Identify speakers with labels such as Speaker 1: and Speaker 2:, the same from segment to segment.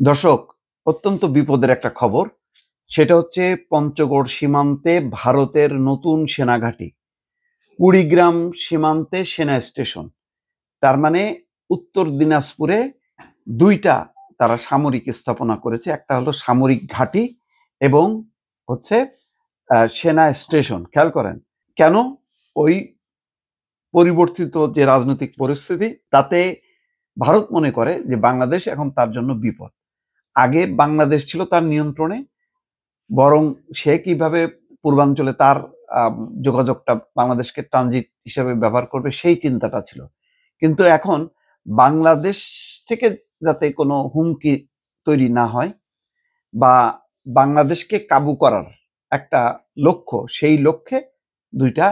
Speaker 1: দর্শক, অত্যন্ত বিপদের একটা খবর। সেটা হচ্ছে পঞ্চগড় সীমান্তে ভারতের নতুন সেনাঘাঁটি, কুড়িগ্রাম সীমান্তে সেনা স্টেশন। তার মানে উত্তর দিনাজপুরে ২টা তারা সামরিক স্থাপনা করেছে। একটা হলো সামরিক ঘাঁটি এবং হচ্ছে সেনা স্টেশন। খেয়াল করেন কেন? ওই পরিবর্তিত যে রাজনৈতিক পরিস্থিতি তাতে ভারত মনে করে যে বাংলাদেশ এখন তার জন্য বিপদ। আগে বাংলাদেশ ছিল তার নিয়ন্ত্রণে, বরং সে কিভাবে পূর্বাঞ্চলে তার যোগাযোগটা বাংলাদেশকে ট্রানজিট হিসেবে ব্যবহার করবে সেই চিন্তাটা ছিল। কিন্তু এখন বাংলাদেশ থেকে যাতে কোনো হুমকি তৈরি না হয় বা বাংলাদেশকে কাবু করার একটা লক্ষ্য, সেই লক্ষ্যে ২টা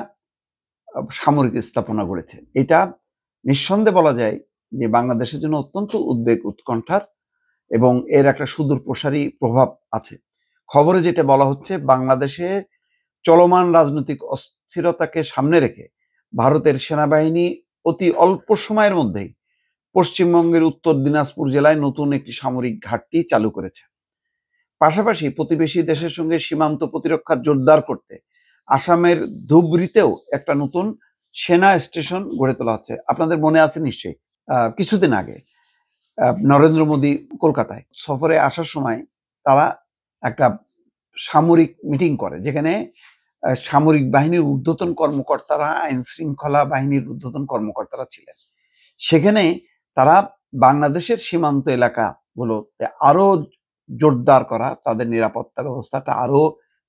Speaker 1: সামরিক স্থাপনা গড়েছে। এটা নিঃসন্দেহে বলা যায় যে বাংলাদেশের জন্য অত্যন্ত উদ্বেগ উৎকণ্ঠার এবং এর একটা সুদূর প্রসারী প্রভাব আছে। খবরে যেটা বলা হচ্ছে, বাংলাদেশে চলমান রাজনৈতিক অস্থিরতাকে সামনে রেখে ভারতের সেনাবাহিনী অতি অল্প সময়ের মধ্যেই পশ্চিমবঙ্গের উত্তর দিনাজপুর জেলায় নতুন একটি সামরিক ঘাঁটি চালু করেছে। পাশাপাশি প্রতিবেশী দেশের সঙ্গে সীমান্ত প্রতিরক্ষা জোরদার করতে আসামের ধুবড়ীতেও একটা নতুন সেনা স্টেশন গড়ে তোলা হচ্ছে। আপনাদের মনে আছে নিশ্চয়ই, কিছুদিন আগে নরেন্দ্র মোদী কলকাতায় সফরে আসার সময় তারা একটা সামরিক মিটিং করে, যেখানে সামরিক বাহিনীর ঊর্ধ্বতন কর্মকর্তারা, আইন শৃঙ্খলা বাহিনীর ঊর্ধ্বতন কর্মকর্তারা ছিলেন। সেখানে তারা বাংলাদেশের সীমান্ত এলাকাগুলোতে আরো জোরদার করা, তাদের নিরাপত্তা ব্যবস্থাটা আরো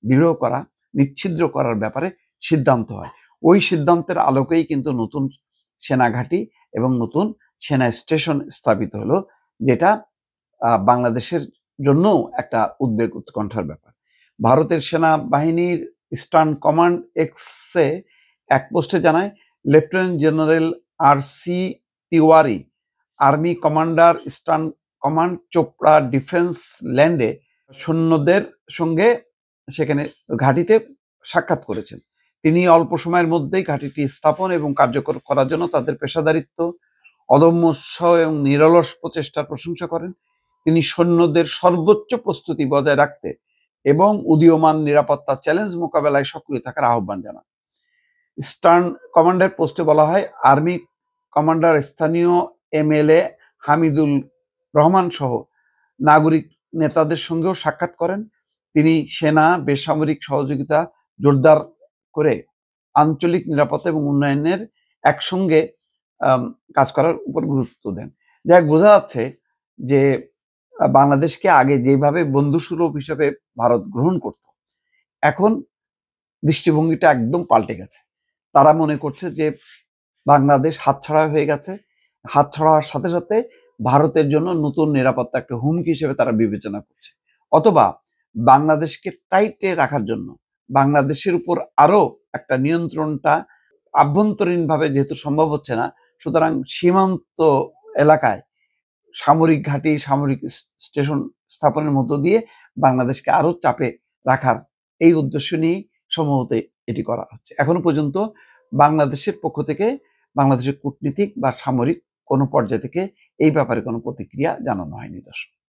Speaker 1: দৃঢ় করা, নিচ্ছিদ্র করার ব্যাপারে সিদ্ধান্ত হয়। ওই সিদ্ধান্তের আলোকেই কিন্তু নতুন সেনাঘাঁটি এবং নতুন সেনা স্টেশন স্থাপিত হলো, যেটা বাংলাদেশের জন্য একটা উদ্বেগ উৎকণ্ঠার ব্যাপার। ভারতের সেনাবাহিনীর ইস্টার্ন কমান্ড এক্সে এক পোস্টে জানায়, lieutenant general R C. Tiwari, army commander, eastern command, Chopra defence ল্যান্ডে সৈন্যদের সঙ্গে সেখানে ঘাঁটিতে সাক্ষাৎ করেছেন। তিনি অল্প সময়ের মধ্যেই ঘাঁটিটি স্থাপন এবং কার্যকর করার জন্য তাদের পেশাদারিত্ব, অদম্য উৎসাহ এবং নিরলস প্রচেষ্টার প্রশংসা করেন। তিনি সৈন্যদের সর্বোচ্চ প্রস্তুতি বজায় রাখতে এবং উদীয়মান নিরাপত্তা চ্যালেঞ্জ মোকাবেলায় সক্রিয় থাকার আহ্বান জানান। ইস্টার্ন কমান্ডের পোস্টে বলা হয়, আর্মি কমান্ডার স্থানীয় এমএলএ হামিদুল রহমান সহ নাগরিক নেতাদের সঙ্গেও সাক্ষাৎ করেন। তিনি সেনা বেসামরিক সহযোগিতা জোরদার করে আঞ্চলিক নিরাপত্তা এবং উন্নয়নের একসঙ্গে কাজ করার উপর গুরুত্ব দেন। যাই বোঝা যাচ্ছে যে বাংলাদেশকে আগে যেভাবে বন্ধুসুলভ হিসেবে ভারত গ্রহণ করত, এখন দৃষ্টিভঙ্গিটা একদম পাল্টে গেছে। তারা মনে করছে যে বাংলাদেশ হাতছাড়া হয়ে গেছে। হাতছাড়া হওয়ার সাথে সাথে ভারতের জন্য নতুন নিরাপত্তা একটা হুমকি হিসেবে তারা বিবেচনা করছে, অথবা বাংলাদেশকে টাইটে রাখার জন্য বাংলাদেশের উপর আরো একটা নিয়ন্ত্রণটা আভ্যন্তরীণভাবে যেহেতু সম্ভব হচ্ছে না, সুতরাং সীমান্ত এলাকায় সামরিক ঘাঁটি, সামরিক স্টেশন স্থাপনের মধ্য দিয়ে বাংলাদেশকে আরো চাপে রাখার এই উদ্দেশ্য নিয়ে সম্ভবত এটি করা হচ্ছে। এখনো পর্যন্ত বাংলাদেশের পক্ষ থেকে, বাংলাদেশের কূটনীতিক বা সামরিক কোনো পর্যায় থেকে এই ব্যাপারে কোনো প্রতিক্রিয়া জানানো হয়নি। দর্শক।